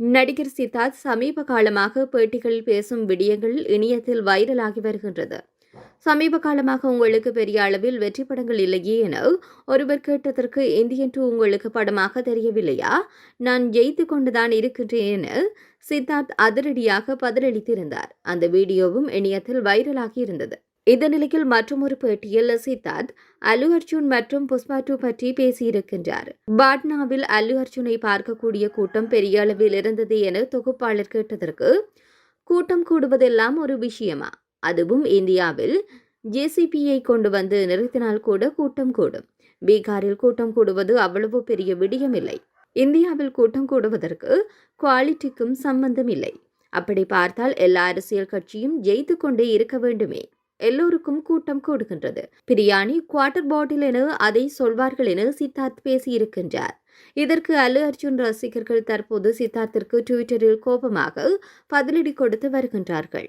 நடிகர் சித்தார்த் சமீப காலமாக பேட்டிகளில் பேசும் விடயங்கள் இணையத்தில் வைரலாகி வருகின்றது. சமீப காலமாக உங்களுக்கு பெரிய அளவில் வெற்றி படங்கள் இல்லையே என ஒருவர் கேட்டதற்கு இந்தியன் டூ உங்களுக்கு படமாக தெரியவில்லையா, நான் ஜெயித்து கொண்டுதான் இருக்கின்றேன் என சித்தார்த் அதிரடியாக பதிலளித்திருந்தார். அந்த வீடியோவும் இணையத்தில் வைரலாகி இருந்தது. இந்த நிலையில் மற்றொரு பேட்டியில் சித்தார்த் அல்லு அர்ஜுன் மற்றும் புஷ்பா 2 பற்றி பேசியிருக்கின்றார். பாட்னாவில் அல்லு அர்ஜுனை பார்க்கக்கூடிய கூட்டம் பெரிய அளவில் இருந்தது என தொகுப்பாளர் கேட்டதற்கு, கூட்டம் கூடுவதெல்லாம் ஒரு விஷயமா, அதுவும் இந்தியாவில் ஜேசிபியை கொண்டு வந்து நிறுத்தினால் கூட கூட்டம் கூடும். பீகாரில் கூட்டம் கூடுவது அவ்வளவு பெரிய விடயமில்லை. இந்தியாவில் கூட்டம் கூடுவதற்கு குவாலிட்டிக்கும் சம்பந்தம் இல்லை. அப்படி பார்த்தால் எல்லா அரசியல் கட்சியும் ஜெயித்து கொண்டே இருக்க வேண்டுமே. எல்லோருக்கும் கூட்டம் கூடுகின்றது. பிரியாணி குவார்டர் பாட்டில் என அதை சொல்வார்கள் என சித்தார்த் பேசியிருக்கின்றார். இதற்கு அல்லு அர்ஜுன் ரசிகர்கள் தற்போது சித்தார்த்திற்கு ட்விட்டரில் கோபமாக பதிலடி கொடுத்து வருகின்றார்கள்.